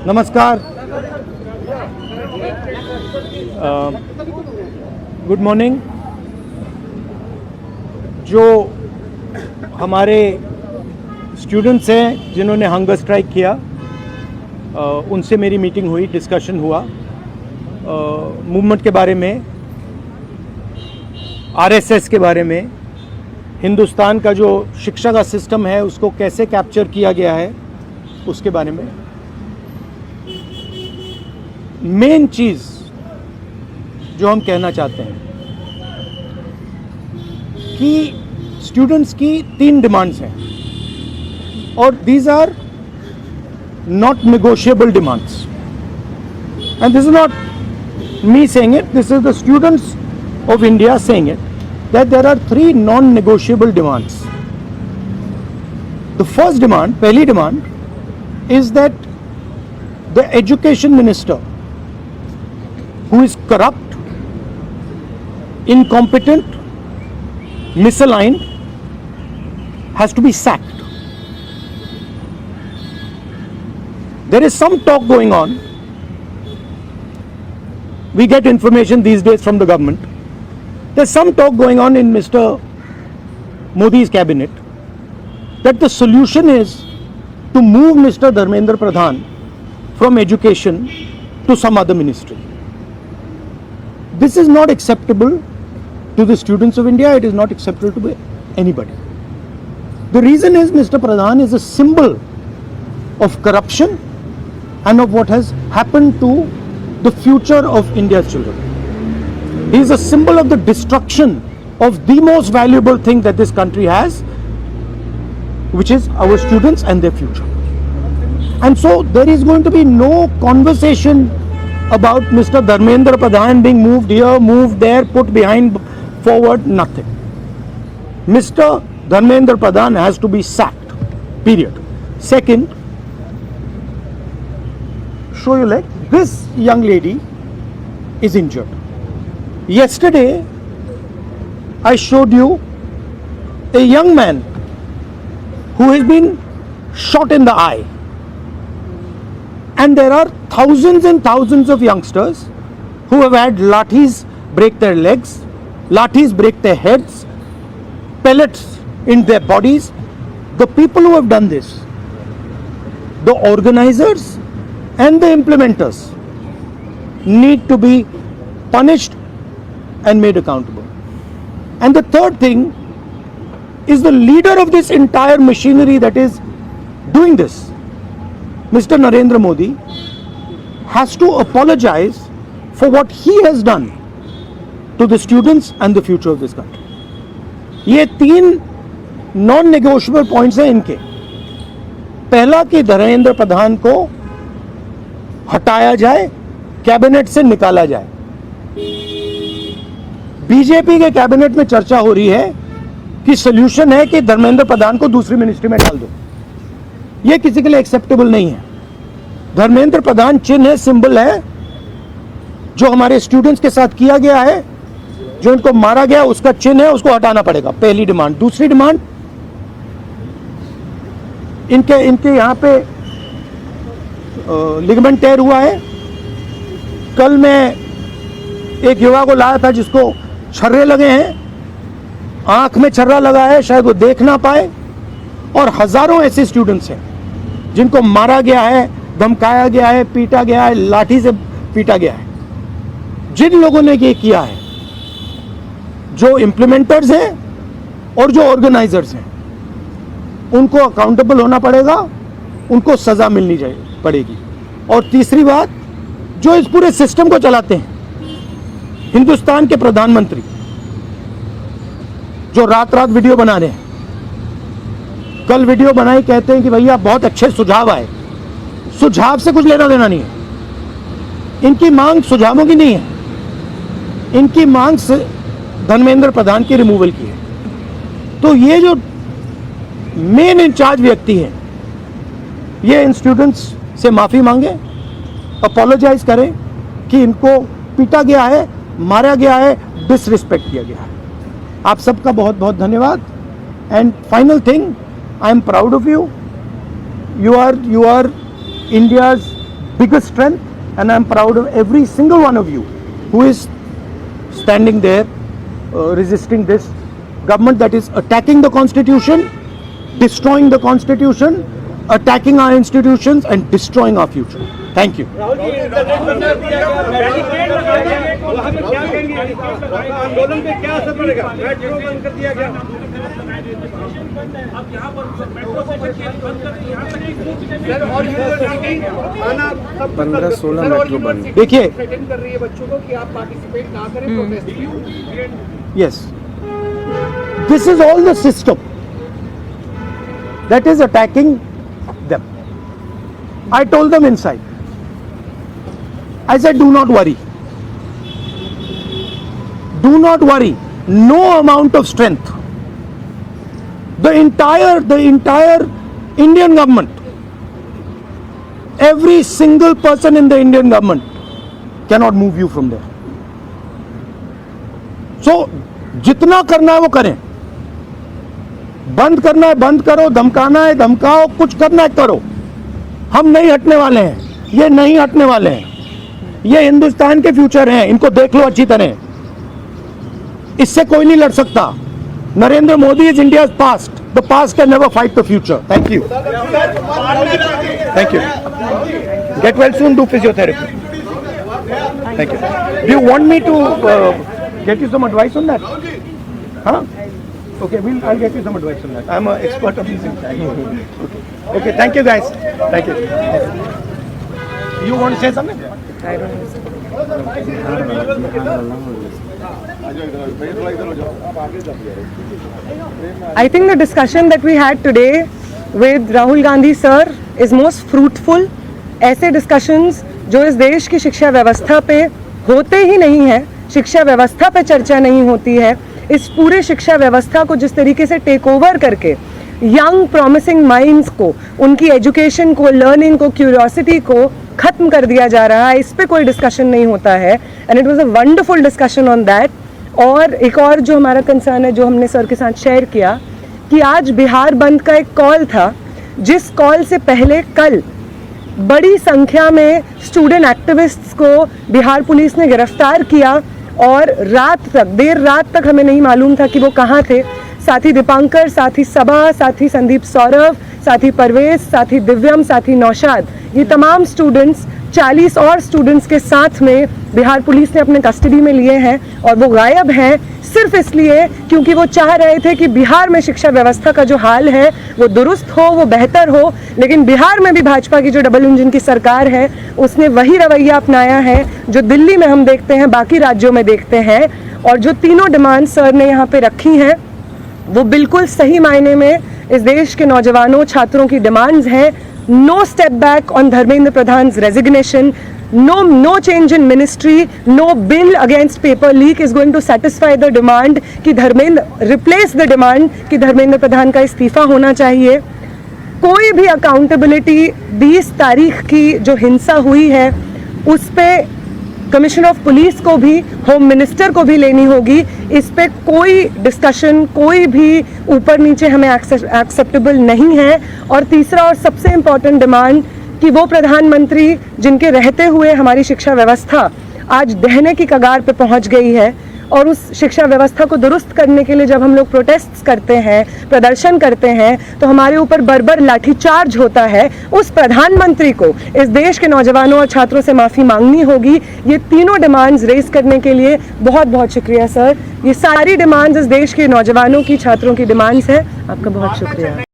नमस्कार, good morning. जो हमारे स्टूडेंट्स हैं जिन्होंने हंगर स्ट्राइक किया, उनसे मेरी मीटिंग हुई, डिस्कशन हुआ मूवमेंट के बारे में, आरएसएस के बारे में, हिंदुस्तान का जो शिक्षा का सिस्टम है उसको कैसे कैप्चर किया गया है उसके बारे में। मेन चीज़ जो हम कहना चाहते हैं कि स्टूडेंट्स की 3 डिमांड्स हैं और these are not negotiable demands, and this is not me saying it, this is the students of India saying it, that there are 3 non negotiable demands. The first demand, पहली demand is that the education minister, who is corrupt, incompetent, misaligned, has to be sacked. There is some talk going on. We get information these days from the government. There's some talk going on in Mr. Modi's cabinet that the solution is to move Mr. Dharmendra Pradhan from education to some other ministry. This is not acceptable to the students of India. It is not acceptable to anybody. The reason is Mr. Pradhan is a symbol of corruption and of what has happened to the future of India's children. He is a symbol of the destruction of the most valuable thing that this country has, which is our students and their future. And so there is going to be no conversation about Mr. Dharmendra Pradhan being moved here, moved there, put behind, forward, nothing. Mr. Dharmendra Pradhan has to be sacked, period. Second, show your leg. This young lady is injured. Yesterday, I showed you a young man who has been shot in the eye, and there are thousands and thousands of youngsters who have had lathis break their legs, lathis break their heads, pellets in their bodies. The people who have done this, the organizers and the implementers, need to be punished and made accountable. And the third thing is the leader of this entire machinery that is doing this, Mr. Narendra Modi, has to apologize for what he has done to the students and the future of this country. ये 3 non negotiable points हैं इनके। पहला कि धर्मेंद्र प्रधान को हटाया जाए, cabinet से निकाला जाए। बीजेपी के कैबिनेट में चर्चा हो रही है कि सोल्यूशन है कि धर्मेंद्र प्रधान को दूसरी मिनिस्ट्री में डाल दो। यह किसी के लिए एक्सेप्टेबल नहीं है। धर्मेंद्र प्रधान चिन्ह है, सिंबल है, जो हमारे स्टूडेंट्स के साथ किया गया है, जो इनको मारा गया उसका चिन्ह है, उसको हटाना पड़ेगा। पहली डिमांड। दूसरी डिमांड, इनके यहां पे लिगामेंट टेयर हुआ है। कल मैं एक युवा को लाया था जिसको छर्रे लगे हैं, आंख में छर्रा लगा है, शायद वो देख ना पाए, और हजारों ऐसे स्टूडेंट्स हैं जिनको मारा गया है, धमकाया गया है, पीटा गया है, लाठी से पीटा गया है। जिन लोगों ने ये किया है, जो इम्प्लीमेंटर्स हैं और जो ऑर्गेनाइजर्स हैं, उनको अकाउंटेबल होना पड़ेगा, उनको सजा मिलनी पड़ेगी। और तीसरी बात, जो इस पूरे सिस्टम को चलाते हैं, हिंदुस्तान के प्रधानमंत्री, जो रात रात वीडियो बना रहे हैं, कल वीडियो बनाई, कहते हैं कि भैया बहुत अच्छे सुझाव आए। सुझाव से कुछ लेना देना नहीं है। इनकी मांग सुझावों की नहीं है, इनकी मांग धर्मेंद्र प्रधान की रिमूवल की है। तो ये जो मेन इंचार्ज व्यक्ति हैं, ये इन स्टूडेंट्स से माफी मांगे, अपोलोजाइज करें कि इनको पीटा गया है, मारा गया है, डिसरिस्पेक्ट किया गया है। आप सबका बहुत बहुत धन्यवाद। And final thing, I am proud of you. You are India's biggest strength, and I'm proud of every single one of you who is standing there resisting this government that is attacking the constitution, destroying the constitution, attacking our institutions and destroying our future. Thank you. आंदोलन पे क्या असर पड़ेगा? Metro बंद कर दिया गया। अब यहाँ पर मेट्रो को बंद कर यहाँ तक कि खाना 15-16 मेट्रो बंद। देखिए, थ्रेटन कर रही है बच्चों को कि आप पार्टिसिपेट ना करें प्रोटेस्ट में। yes, this is all the system that is attacking them. I told them inside. I said, do not worry. Do not worry. No amount of strength. The entire Indian government, every single person in the Indian government cannot move you from there. So, जितना करना है वो करें. बंद करना है बंद करो, धमकाना है धमकाओ, कुछ करना है करो. हम नहीं हटने वाले हैं. ये नहीं हटने वाले हैं. ये हिंदुस्तान के फ्यूचर हैं. इनको देख लो अच्छी तरह. इससे कोई नहीं लड़ सकता. Narendra Modi is India's past. The past can never fight the future. Thank you. Thank you. Get well soon. Do physiotherapy. Thank you. Do you want me to get you some advice on that? Huh? Okay, I'll get you some advice on that. I'm an expert of these things. Okay, thank you guys. Thank you. You want to say something? I don't know. I think the discussion that we had today with Rahul Gandhi sir is most fruitful. ऐसे discussions जो इस देश की शिक्षा व्यवस्था पे होते ही नहीं है, शिक्षा व्यवस्था पे चर्चा नहीं होती है, इस पूरे शिक्षा व्यवस्था को जिस तरीके से टेक ओवर करके यंग प्रॉमिसिंग माइंड्स को, उनकी एजुकेशन को, लर्निंग को, क्यूरियोसिटी को खत्म कर दिया जा रहा है, इस पे कोई डिस्कशन नहीं होता है. And it was a wonderful discussion on that. और एक और जो हमारा कंसर्न है, जो हमने सर के साथ शेयर किया, कि आज बिहार बंद का एक कॉल था, जिस कॉल से पहले कल बड़ी संख्या में स्टूडेंट एक्टिविस्ट्स को बिहार पुलिस ने गिरफ्तार किया और रात तक, देर रात तक हमें नहीं मालूम था कि वो कहाँ थे. साथी दीपांकर, साथी सबा, साथी संदीप सौरभ, साथी परवेज, साथी दिव्यम, साथी नौशाद, ये तमाम स्टूडेंट्स 40 और स्टूडेंट्स के साथ में बिहार पुलिस ने अपने कस्टडी में लिए हैं और वो गायब हैं सिर्फ इसलिए क्योंकि वो चाह रहे थे कि बिहार में शिक्षा व्यवस्था का जो हाल है वो दुरुस्त हो, वो बेहतर हो. लेकिन बिहार में भी भाजपा की जो डबल इंजन की सरकार है उसने वही रवैया अपनाया है जो दिल्ली में हम देखते हैं, बाकी राज्यों में देखते हैं. और जो तीनों डिमांड सर ने यहाँ पे रखी हैं वो बिल्कुल सही मायने में इस देश के नौजवानों, छात्रों की डिमांड्स हैं. No step back on Dharmendra Pradhan resignation, no change in ministry, no bill against paper leak is going to satisfy the demand कि धर्मेंद्र replace the demand कि धर्मेंद्र प्रधान का इस्तीफा होना चाहिए. कोई भी अकाउंटेबिलिटी 20 तारीख की जो हिंसा हुई है उस पे कमिश्नर ऑफ पुलिस को भी, होम मिनिस्टर को भी लेनी होगी. इस पे कोई डिस्कशन, कोई भी ऊपर नीचे हमें एक्सेप्टेबल नहीं है. और तीसरा और सबसे इम्पॉर्टेंट डिमांड कि वो प्रधानमंत्री जिनके रहते हुए हमारी शिक्षा व्यवस्था आज दहने की कगार पे पहुंच गई है, और उस शिक्षा व्यवस्था को दुरुस्त करने के लिए जब हम लोग प्रोटेस्ट करते हैं, प्रदर्शन करते हैं, तो हमारे ऊपर बर्बर लाठीचार्ज होता है. उस प्रधानमंत्री को इस देश के नौजवानों और छात्रों से माफ़ी मांगनी होगी. ये तीनों डिमांड्स रेज करने के लिए बहुत बहुत शुक्रिया सर. ये सारी डिमांड्स इस देश के नौजवानों की, छात्रों की डिमांड्स हैं. आपका बहुत शुक्रिया.